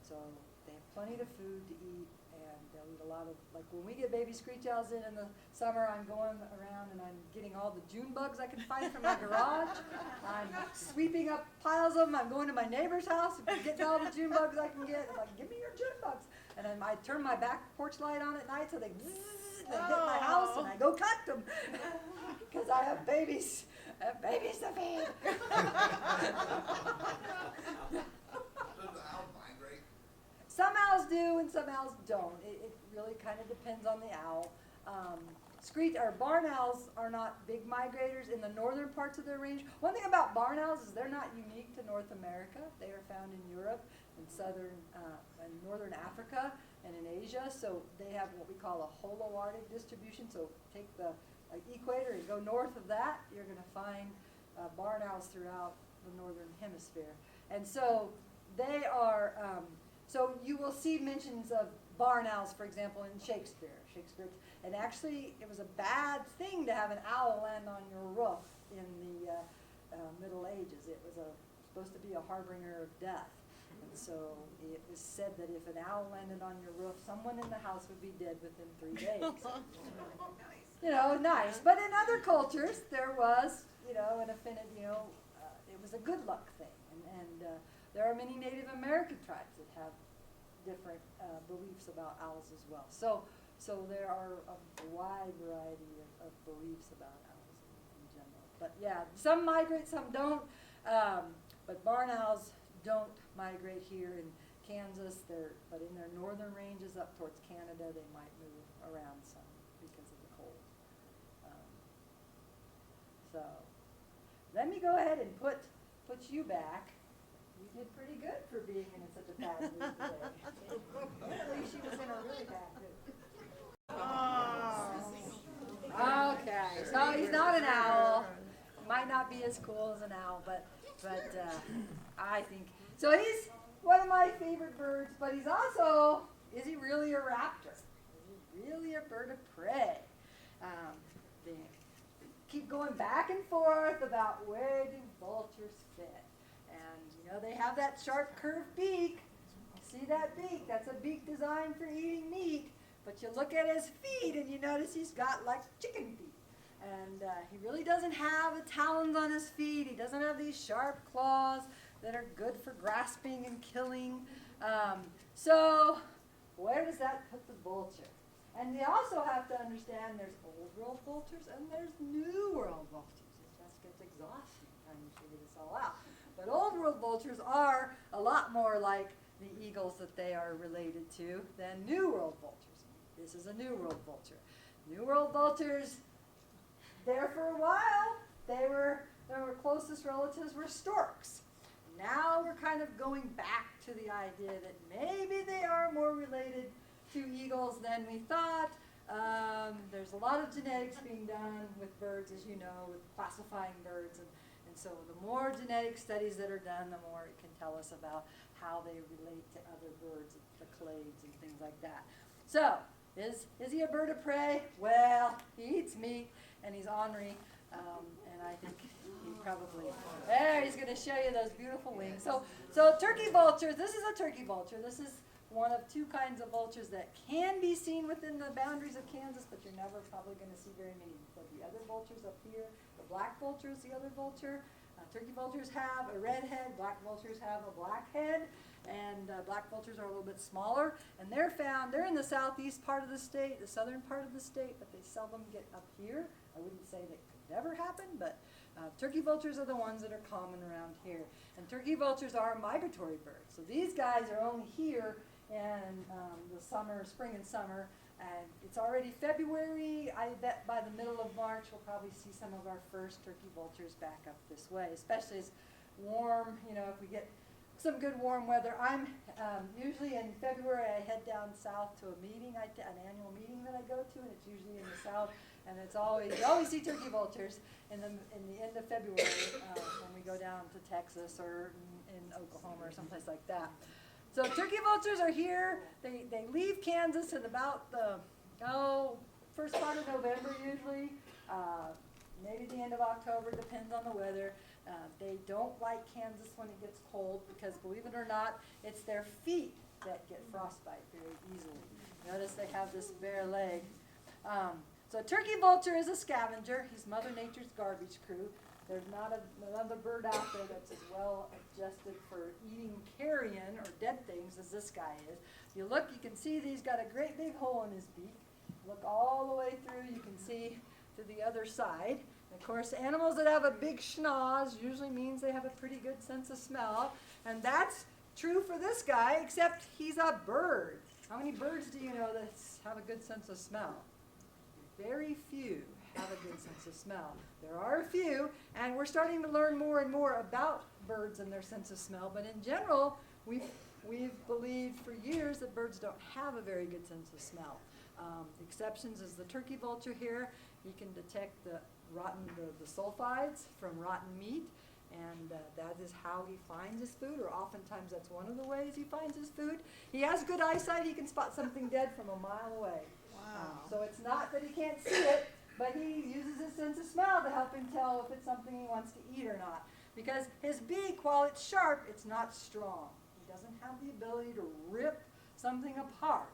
B: So they have plenty of food to eat, and they'll eat a lot of, like when we get baby screech owls in the summer, I'm going around and I'm getting all the June bugs I can find from my garage. I'm sweeping up piles of them. I'm going to my neighbor's house and getting all the June bugs I can get. I'm like, give me your June bugs. And then I turn my back porch light on at night so they bzzz, and hit my house, and I go collect them because I have babies. I have babies to feed.
E: Does the owl migrate?
B: Some owls do and some owls don't. It really kind of depends on the owl. Barn owls are not big migrators in the northern parts of their range. One thing about barn owls is they're not unique to North America. They are found in Europe and and northern Africa and in Asia. So they have what we call a holoarctic distribution. So take the equator and go north of that, you're going to find barn owls throughout the northern hemisphere. And so they are, so you will see mentions of barn owls, for example, in Shakespeare. And actually, it was a bad thing to have an owl land on your roof in the Middle Ages. It was supposed to be a harbinger of death. And so it was said that if an owl landed on your roof, someone in the house would be dead within 3 days. You know, nice. But in other cultures, there was, an affinity, it was a good luck thing. And there are many Native American tribes that have different beliefs about owls as well. So there are a wide variety of beliefs about owls in general. But yeah, some migrate, some don't. But barn owls don't migrate here in Kansas. But in their northern ranges up towards Canada, they might move around some because of the cold. So let me go ahead and put you back. You did pretty good for being in such a bad mood today. Apparently she was in a really bad mood. Okay, so he's not an owl. Might not be as cool as an owl, but I think so. He's one of my favorite birds, but he's also, is he really a raptor? Is he really a bird of prey? They keep going back and forth about where do vultures fit. And they have that sharp curved beak. See that beak? That's a beak designed for eating meat. But you look at his feet and you notice he's got like chicken feet. And he really doesn't have the talons on his feet. He doesn't have these sharp claws that are good for grasping and killing. So where does that put the vulture? And you also have to understand there's old world vultures and there's new world vultures. It just gets exhausting trying to figure this all out. But old world vultures are a lot more like the eagles that they are related to than new world vultures. This is a new world vulture. New world vultures, there for a while, their closest relatives were storks. Now we're kind of going back to the idea that maybe they are more related to eagles than we thought. There's a lot of genetics being done with birds, as you know, with classifying birds. And so the more genetic studies that are done, the more it can tell us about how they relate to other birds, the clades and things like that. So, is he a bird of prey? Well, he eats meat and he's ornery, and I think he probably, he's going to show you those beautiful wings. So turkey vultures, this is a turkey vulture. This is one of two kinds of vultures that can be seen within the boundaries of Kansas, but you're never probably going to see very many. There'll be other vultures up here. The black vulture is the other vulture. Turkey vultures have a red head, black vultures have a black head, and black vultures are a little bit smaller, and they're in the southeast part of the state, the southern part of the state, but they seldom get up here. I wouldn't say that could never happen, but turkey vultures are the ones that are common around here. And turkey vultures are migratory birds. So these guys are only here in the spring and summer. And it's already February. I bet by the middle of March we'll probably see some of our first turkey vultures back up this way, especially as warm, if we get some good warm weather. I'm usually in February I head down south to a meeting, an annual meeting that I go to, and it's usually in the south. And it's you always see turkey vultures in the end of February when we go down to Texas or in Oklahoma or someplace like that. So turkey vultures are here. They leave Kansas in about the first part of November usually, maybe the end of October, depends on the weather. They don't like Kansas when it gets cold because, believe it or not, it's their feet that get frostbite very easily. Notice they have this bare leg. So turkey vulture is a scavenger. He's Mother Nature's garbage crew. There's not another bird out there that's as well adjusted for eating carrion or dead things as this guy is. If you look, you can see that he's got a great big hole in his beak. Look all the way through, you can see to the other side. Of course, animals that have a big schnoz usually means they have a pretty good sense of smell. And that's true for this guy, except he's a bird. How many birds do you know that have a good sense of smell? Very few have a good sense of smell. There are a few, and we're starting to learn more and more about birds and their sense of smell. But in general, we've believed for years that birds don't have a very good sense of smell. The exceptions is the turkey vulture here. He can detect the sulfides from rotten meat, and that is how he finds his food, or oftentimes that's one of the ways he finds his food. He has good eyesight. He can spot something dead from a mile away.
A: Wow.
B: So it's not that he can't see it, but he uses his sense of smell to help him tell if it's something he wants to eat or not. Because his beak, while it's sharp, it's not strong. He doesn't have the ability to rip something apart.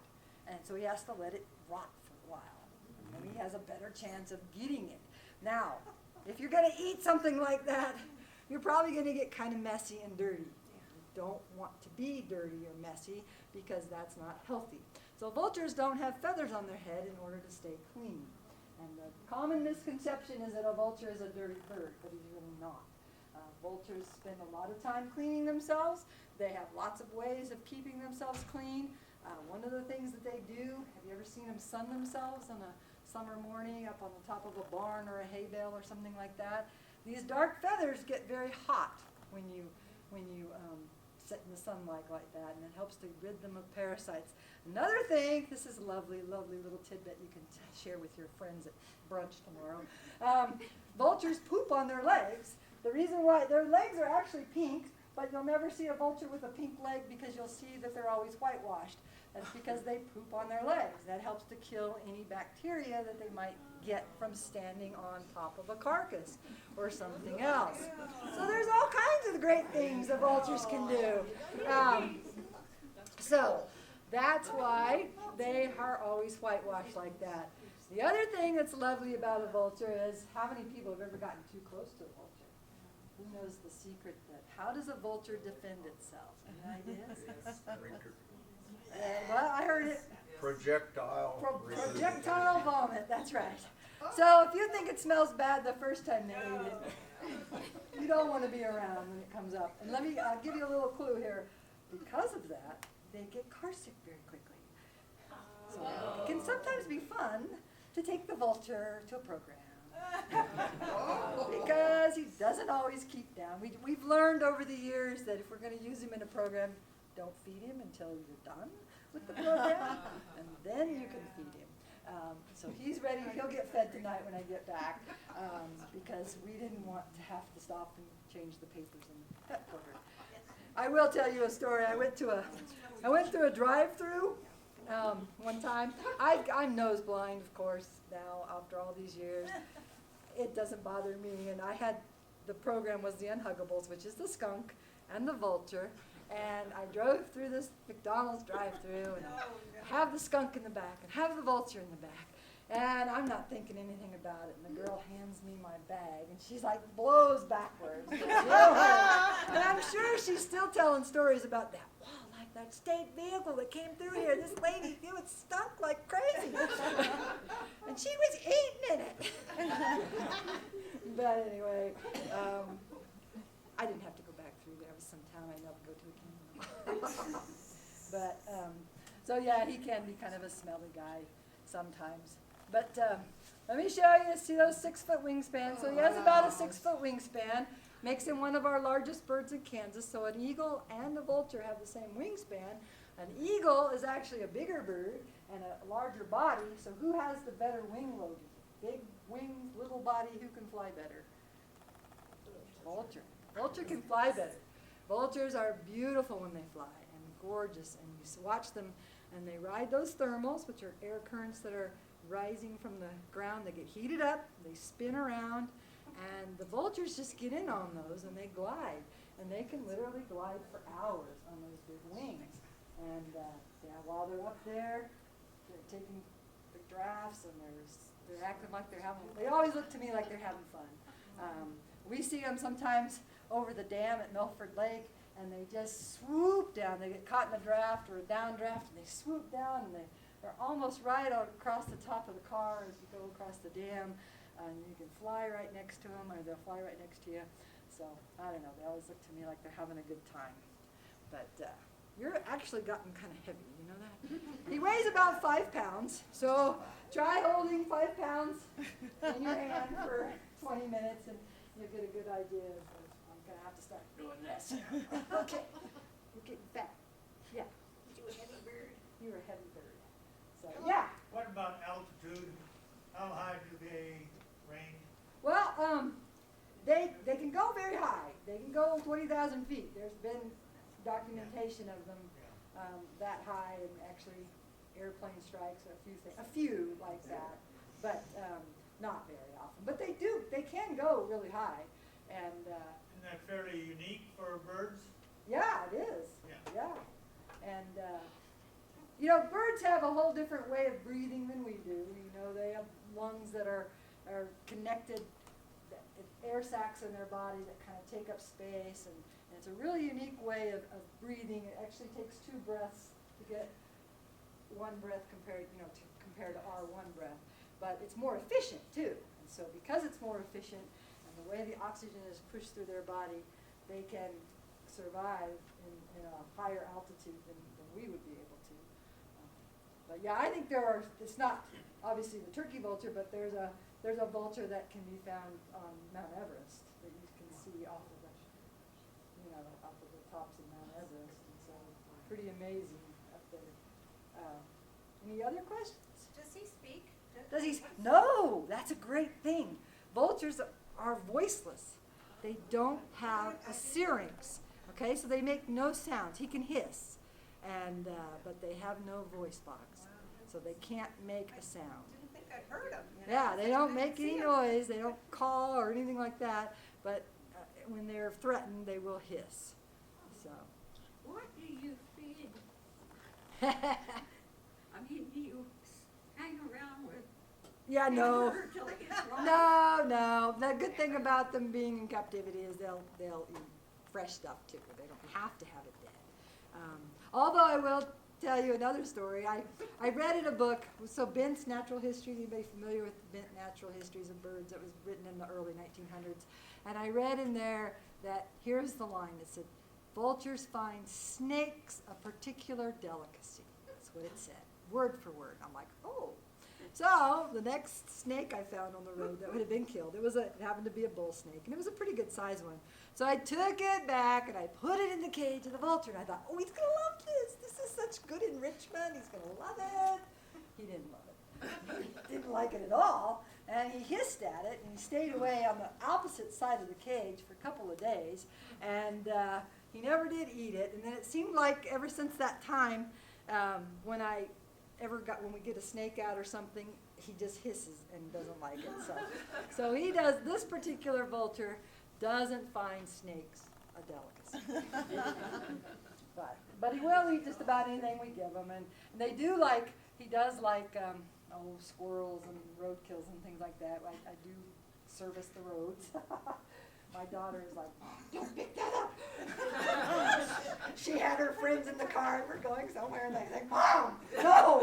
B: And so he has to let it rot for a while. And then he has a better chance of getting it. Now, if you're going to eat something like that, you're probably going to get kind of messy and dirty. You don't want to be dirty or messy because that's not healthy. So vultures don't have feathers on their head in order to stay clean. And the common misconception is that a vulture is a dirty bird, but he's really not. Vultures spend a lot of time cleaning themselves. They have lots of ways of keeping themselves clean. One of the things that they do, have you ever seen them sun themselves on a summer morning up on the top of a barn or a hay bale or something like that? These dark feathers get very hot when you sit in the sunlight like that, and it helps to rid them of parasites. Another thing, this is a lovely, lovely little tidbit you can share with your friends at brunch tomorrow. Vultures poop on their legs. The reason why their legs are actually pink, but you'll never see a vulture with a pink leg because you'll see that they're always whitewashed. That's because they poop on their legs. That helps to kill any bacteria that they might get from standing on top of a carcass or something else. So there's all kinds of great things that vultures can do. So that's why they are always whitewashed like that. The other thing that's lovely about a vulture is how many people have ever gotten too close to a vulture? Who knows the secret that, how does a vulture defend itself? Any ideas? Well, I heard it.
E: Projectile.
B: Projectile vomit, that's right. So if you think it smells bad the first time they ate it, you don't want to be around when it comes up. And I'll give you a little clue here. Because of that, they get carsick very quickly. So it can sometimes be fun to take the vulture to a program. Because he doesn't always keep down. We've learned over the years that if we're going to use him in a program, don't feed him until you're done with the program, and then you can feed him. So he's ready. He'll get fed tonight when I get back, because we didn't want to have to stop and change the papers in the pet program. I will tell you a story. I went through a drive-through one time. I'm nose blind, of course, now after all these years. It doesn't bother me, and the program was the Unhuggables, which is the skunk and the vulture. And I drove through this McDonald's drive-through and have the skunk in the back and have the vulture in the back. And I'm not thinking anything about it. And the girl hands me my bag, and she's like blows backwards. And I'm sure she's still telling stories about that. Wow, like that state vehicle that came through here. This lady, it stunk like crazy. And she was eating in it. But anyway, I didn't have to go back through there. It was some town I never go to again. But, so yeah, he can be kind of a smelly guy sometimes. But let me show you, see those 6-foot wingspan? So he has about a 6-foot wingspan. Makes him one of our largest birds in Kansas. So an eagle and a vulture have the same wingspan. An eagle is actually a bigger bird and a larger body. So who has the better wing loading? Big wings, little body, who can fly better? Vulture. Vulture can fly better. Vultures are beautiful when they fly and gorgeous. And you watch them, and they ride those thermals, which are air currents that are rising from the ground. They get heated up, they spin around, and the vultures just get in on those, and they glide. And they can literally glide for hours on those big wings. And yeah, while they're up there, they're taking the drafts and they're acting like they're having. They always look to me like they're having fun. We see them sometimes over the dam at Milford Lake, and they just swoop down. They get caught in a draft or a downdraft, and they swoop down, and they're almost right out across the top of the car as you go across the dam. And you can fly right next to them, or they'll fly right next to you. So, I don't know, they always look to me like they're having a good time. But you're actually gotten kind of heavy, you know that? He weighs about 5 pounds, so try holding 5 pounds in your hand for 20 minutes and you'll get a good idea of, I'm going to have to start doing this. Okay, you're getting fat. Yeah.
A: You a heavy bird.
B: You're a heavy bird. So, yeah.
F: What about altitude? How high do they range?
B: Well, they can go very high. They can go 20,000 feet. There's been documentation of them that high, and actually airplane strikes, a few like that, but not very often. But they can go really high, and
F: Isn't that fairly unique for birds?
B: yeah, it is.
F: Yeah.
B: And you know, birds have a whole different way of breathing than we do. You know, they have lungs that are connected, air sacs in their body that kind of take up space, and it's a really unique way of breathing. It actually takes 2 breaths to get 1 breath compared to our 1 breath, but it's more efficient too. And so because it's more efficient and the way the oxygen is pushed through their body, they can survive in a higher altitude than we would be able to. But yeah, I think it's not obviously the turkey vulture, but there's a vulture that can be found on Mount Everest that you can see off of the tops of Mount Everest, and so pretty amazing up there. Any other questions?
G: Does he speak?
B: No, that's a great thing. Vultures are voiceless. They don't have a syrinx. Okay, so they make no sounds. He can hiss, and but they have no voice box, so they can't make a sound.
G: Didn't think I'd heard him. You know?
B: Yeah, they don't make
G: See
B: any
G: him.
B: noise. They don't call or anything like that. But when they're threatened, they will hiss. So.
G: What do you feed? I mean, do you hang around with
B: Yeah, no.
G: her till it gets wrong?
B: No. The good thing about them being in captivity is they'll eat fresh stuff too. They don't have to have it dead. Although I will tell you another story. I read in a book, so Bent's Natural History, anybody familiar with Bent Natural Histories of Birds? That was written in the early 1900s. And I read in there that, here's the line, it said, vultures find snakes a particular delicacy. That's what it said, word for word. I'm like, oh. So the next snake I found on the road that would have been killed, it happened to be a bull snake, and it was a pretty good sized one. So I took it back and I put it in the cage of the vulture, and I thought, oh, he's gonna love this. This is such good enrichment. He's gonna love it. He didn't love it. He didn't like it at all, and he hissed at it, and he stayed away on the opposite side of the cage for a couple of days, and he never did eat it. And then it seemed like ever since that time, when we get a snake out or something, he just hisses and doesn't like it. So he does. This particular vulture doesn't find snakes a delicacy. But he will eat just about anything we give him, and he does like squirrels and roadkills and things like that. I do service the roads. My daughter is like, don't pick that up. She had her friends in the car and we're going somewhere, and they say, Mom, no,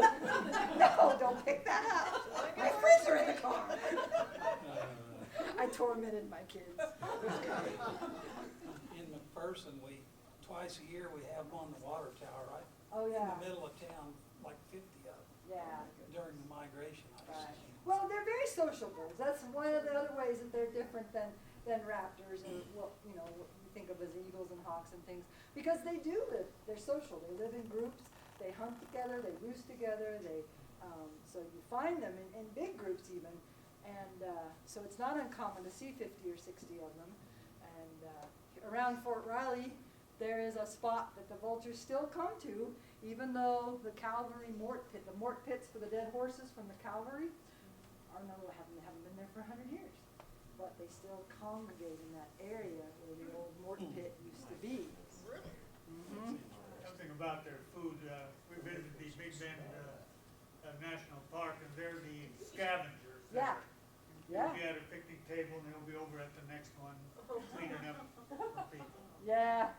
B: don't pick that up. My friends are in the car. I tormented my kids.
H: In McPherson, twice a year we have them on the water tower, right?
B: Oh,
H: In
B: yeah.
H: the middle of town, like 50 of them
B: Yeah.
H: during the migration.
B: Right. Well, they're very social birds. That's one of the other ways that they're different than raptors and what we think of as eagles and hawks and things, because they do live. They're social. They live in groups. They hunt together. They roost together. So you find them in big groups even, and so it's not uncommon to see 50 or 60 of them. And around Fort Riley, there is a spot that the vultures still come to, even though the cavalry the mort pits for the dead horses from the cavalry, haven't been there for 100 years. But they still congregate in that area where the old mort pit used to be.
A: Really?
B: Mm-hmm.
F: Something about their food. We visited the Big Bend National Park, and they're the scavengers.
B: Yeah.
F: You'll be at a picnic table, and they'll be over at the next one cleaning up for people.
B: Yeah,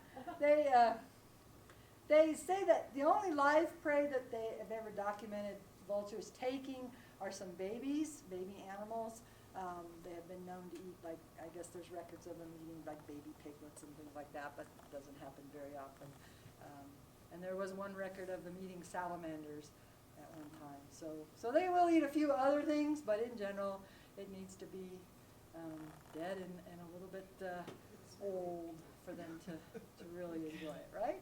B: they say that the only live prey that they have ever documented vultures taking are some baby animals. They have been known to eat, like, I guess there's records of them eating like baby piglets and things like that, but it doesn't happen very often. And there was one record of them eating salamanders at one time. So they will eat a few other things, but in general, it needs to be dead and a little bit old for them to really enjoy it, right?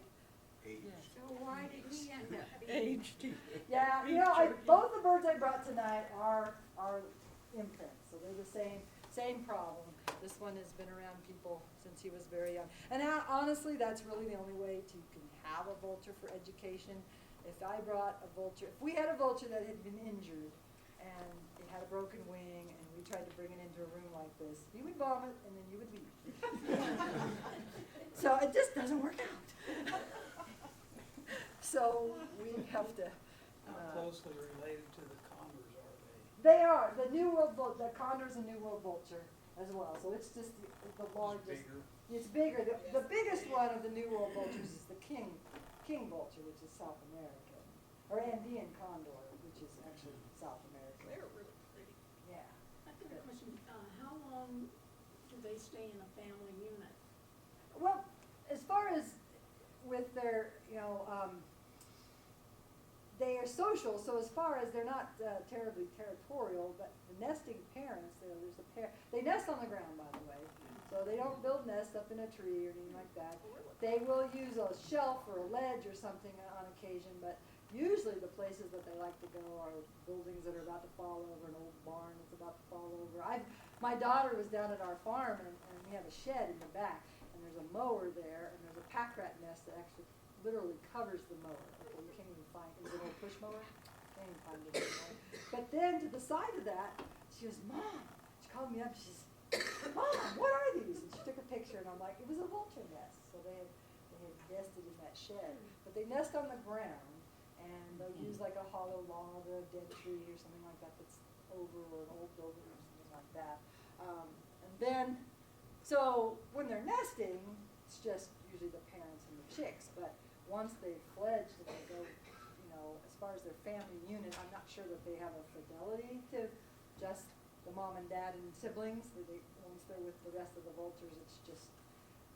G: So why did he end up being?
B: Yeah, both the birds I brought tonight are imprints, so they're the same problem. This one has been around people since he was very young. And honestly, that's really the only way you can have a vulture for education. If we had a vulture that had been injured and it had a broken wing and we tried to bring it into a room like this, you would vomit and then you would leave. So it just doesn't work out. So we have to.
H: How closely related to the condors are they?
B: They are the New World the condor's a New World vulture as well. So it's just the largest.
H: Bigger.
B: It's bigger. The biggest one of the New World vultures is the king vulture, which is South American, or Andean condor, which is actually South American.
A: They're really pretty.
B: Yeah.
G: I've got a question. How long do they stay in a family unit?
B: Well, as far as with their, they are social, so as far as they're not terribly territorial, but the nesting parents, there's a pair, they nest on the ground, by the way, so they don't build nests up in a tree or anything like that. They will use a shelf or a ledge or something on occasion, but usually the places that they like to go are buildings that are about to fall over, an old barn that's about to fall over. My daughter was down at our farm, and we have a shed in the back, and there's a mower there, and there's a pack rat nest that actually literally covers the mower. Okay, you can't even find it. Is it an old push mower? Can't even find it anymore. But then to the side of that, she goes, Mom. She called me up. She says, Mom, what are these? And she took a picture, and I'm like, it was a vulture nest. So they had nested in that shed. But they nest on the ground, and they'll use like a hollow log or a dead tree or something like that that's over, or an old building or something like that. And then, so when they're nesting, it's just usually the parents and the chicks. But once they've fledged and they go, as far as their family unit, I'm not sure that they have a fidelity to just the mom and dad and siblings. Once they're with the rest of the vultures, it's just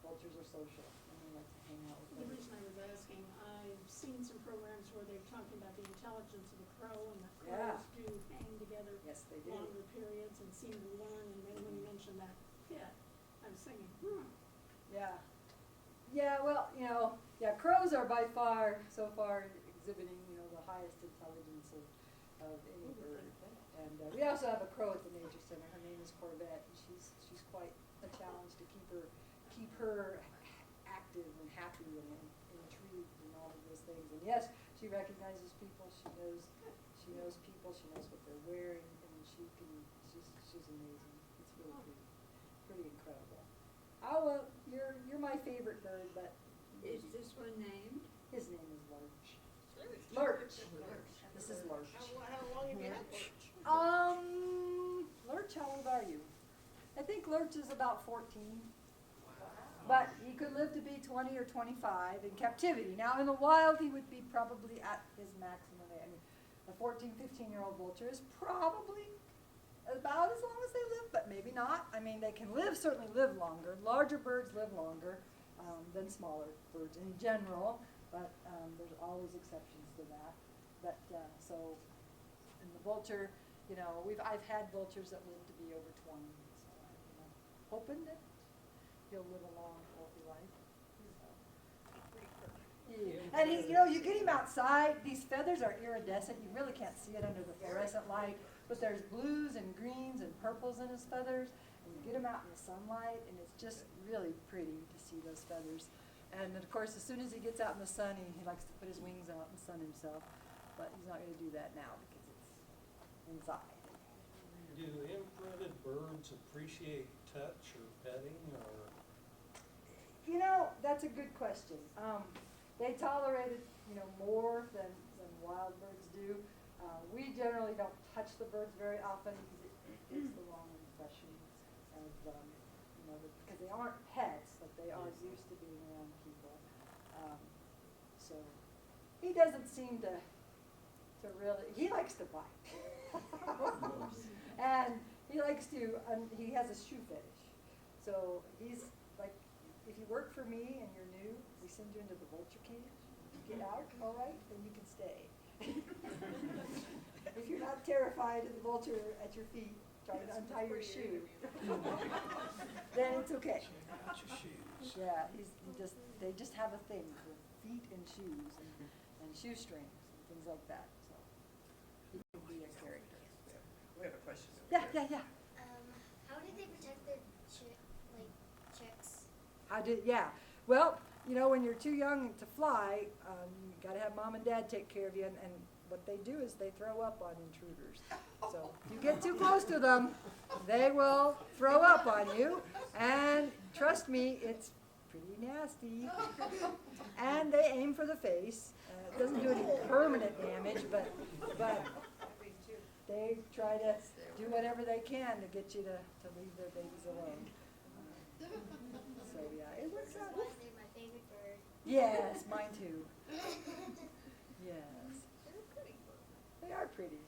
B: vultures are social and they like to hang out with
G: The
B: them.
G: reason I was asking, I've seen some programs where they're talking about the intelligence of the crow, and the
B: Yeah.
G: crows do hang together
B: Yes, they do.
G: longer periods and seem to learn. And then when you mentioned that pit, I was thinking,
B: Yeah. Yeah, well, crows are by far, so far, exhibiting, the highest intelligence of any bird. And we also have a crow at the Nature Center. Her name is Corvette, and she's quite a challenge to keep her active and happy and intrigued and all of those things. And yes, she recognizes people. She knows people. She knows what they're wearing, and she's amazing. It's really pretty incredible. Oh well, you're my favorite bird, but
G: is this one named?
B: his name is Lurch. Lurch. This is Lurch.
A: How long have you had Lurch?
B: Lurch, how old are you? I think Lurch is about 14. But he could live to be 20 or 25 in captivity. Now, in the wild, he would be probably at his maximum age. I mean, a 14, 15-year-old vulture is probably about as long as they live, but maybe not. I mean, they can certainly live longer. Larger birds live longer than smaller birds in general, but there's always exceptions to that. But so, in the vulture, I've had vultures that live to be over 20. So I'm hoping that he'll live a long, healthy life. Yeah. And you get him outside. These feathers are iridescent. You really can't see it under the fluorescent light. But there's blues and greens and purples in his feathers. And you get him out in the sunlight, and it's just really pretty to see those feathers. And of course, as soon as he gets out in the sun, he likes to put his wings out and sun himself. But he's not going to do that now because it's inside.
I: Do imprinted birds appreciate touch or petting, or?
B: That's a good question. They tolerate it more than wild birds do. We generally don't touch the birds very often because it gives the wrong impression of, because they aren't pets, but they are used to being around people. So he doesn't seem to really, he likes to bite. And he likes to, he has a shoe fetish. So he's like, if you work for me and you're new, we send you into the vulture cage. You get out, all right, then you can stay. If you're not terrified of the vulture at your feet trying to untie your shoe, then it's okay.
H: Check out your shoes.
B: Yeah, they just have a thing for feet and shoes and shoestrings and things like that. So he can be a character.
D: We have a question.
B: Yeah, yeah, yeah.
J: How do they protect their chicks?
B: Yeah. Well, when you're too young to fly, you gotta have mom and dad take care of you, and what they do is they throw up on intruders. So if you get too close to them, they will throw up on you, and trust me, it's pretty nasty. And they aim for the face. It doesn't do any permanent damage, but they try to do whatever they can to get you to leave their babies alone. So yeah, it works out.
J: That's why they're my favorite bird.
B: Yes, mine too. Yes,
D: They're pretty fun.
B: they are pretty.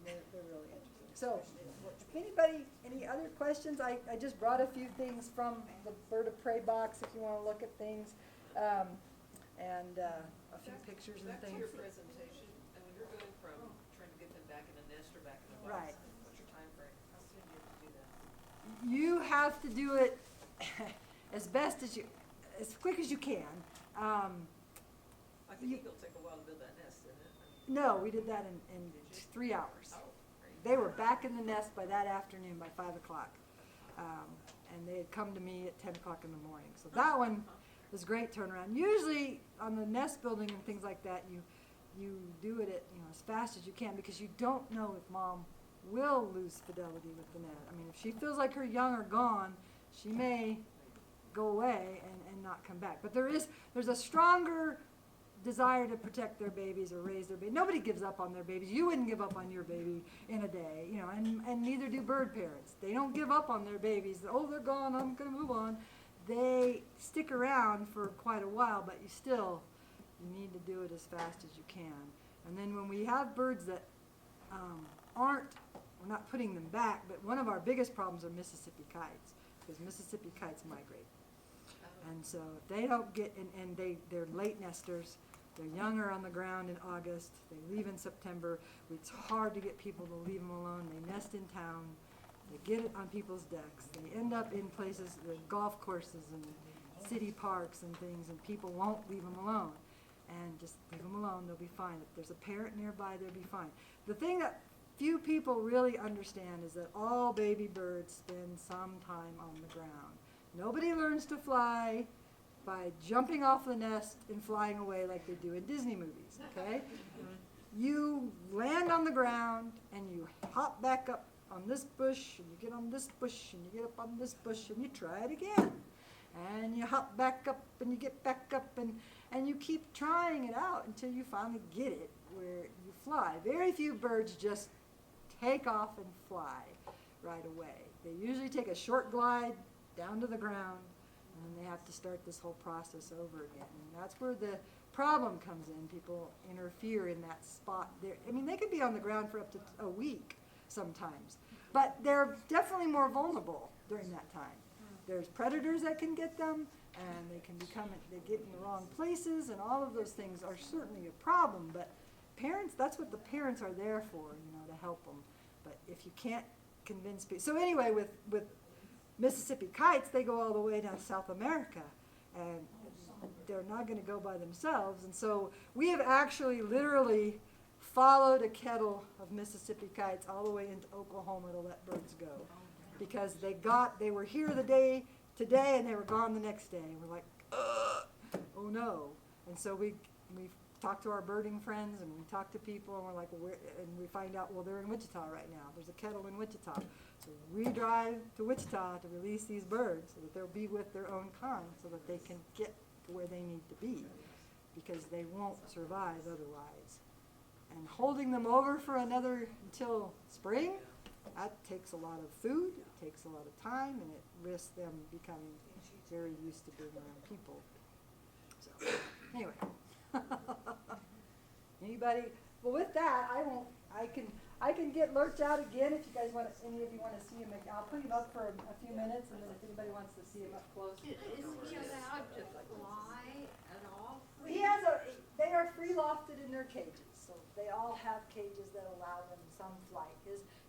B: They're really interesting. So, if anybody, any other questions? I just brought a few things from the bird of prey box if you want to look at things, and a few pictures and
K: Back to
B: things.
K: your presentation, and when you're going from trying to get them back in a nest or back in a box,
B: Right.
K: what's your time frame? How soon do you have to do that?
B: You have to do it as quick as you can.
K: I think
B: You-
K: it'll take a while to build that nest, isn't it?
B: No, we did that in 3 hours.
K: Oh, great.
B: They were back in the nest by that afternoon, by 5 o'clock. And they had come to me at 10 o'clock in the morning. So that one was a great turnaround. Usually on the nest building and things like that, you do it at, as fast as you can, because you don't know if mom will lose fidelity with the net. I mean, if she feels like her young are gone, she may go away and not come back. But there's a stronger desire to protect their babies or raise their baby. Nobody gives up on their babies. You wouldn't give up on your baby in a day, and neither do bird parents. They don't give up on their babies. Oh, they're gone, I'm gonna move on. They stick around for quite a while, but you need to do it as fast as you can. And then when we have birds that we're not putting them back, but one of our biggest problems are Mississippi kites, because Mississippi kites migrate. And so if they don't get, and they're late nesters, they're younger on the ground in August, they leave in September. It's hard to get people to leave them alone. They nest in town, they get it on people's decks, they end up in places, the golf courses and city parks and things, and people won't leave them alone. And just leave them alone, they'll be fine. If there's a parent nearby, they'll be fine. The thing that few people really understand is that all baby birds spend some time on the ground. Nobody learns to fly by jumping off the nest and flying away like they do in Disney movies, okay? You land on the ground and you hop back up on this bush, and you get on this bush, and you get up on this bush, and you try it again. And you hop back up and you get back up, and you keep trying it out until you finally get it where you fly. Very few birds just take off and fly right away. They usually take a short glide down to the ground, and then they have to start this whole process over again. And that's where the problem comes in. People interfere in that spot there. I mean, they could be on the ground for up to a week sometimes, but they're definitely more vulnerable during that time. There's predators that can get them, and they get in the wrong places, and all of those things are certainly a problem, but parents, that's what the parents are there for, to help them. But if you can't convince people, so anyway, with Mississippi kites, they go all the way down to South America, and they're not going to go by themselves, and so we have actually literally followed a kettle of Mississippi kites all the way into Oklahoma to let birds go, because they were here today, and they were gone the next day, and we're like, oh no. And so we talk to our birding friends, and we talk to people, and we're like, and we find out, well, they're in Wichita right now. There's a kettle in Wichita. So we drive to Wichita to release these birds so that they'll be with their own kind, so that they can get to where they need to be. because they won't survive otherwise. And holding them over for until spring, that takes a lot of food, it takes a lot of time, and it risks them becoming very used to being around people. So, anyway. Anybody? Well, with that, I can get Lurch out again if you guys want. Any of you want to see him? I'll put him up for a few minutes, and then if anybody wants to see him up close.
D: Is he allowed to fly at all?
B: They are free lofted in their cages, so they all have cages that allow them some flight.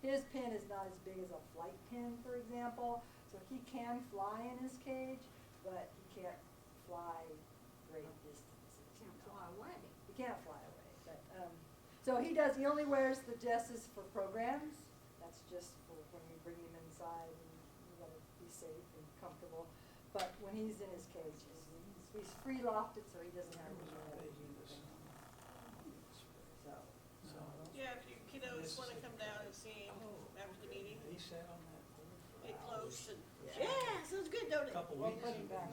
B: His pen is not as big as a flight pen, for example, so he can fly in his cage, but he can't fly great distances.
D: Can't fly away.
B: He can't fly away, but, so he only wears the dresses for programs. That's just for when you bring him inside and you gotta be safe and comfortable. But when he's in his cage, he's free lofted, so he doesn't have to do anything. So,
A: Yeah, if your kiddos wanna come down and see him after the meeting,
H: He sat on that board for
A: get
H: hours.
A: close and, yeah, sounds good, don't it?
H: Couple
B: we'll
H: weeks.
B: put him back.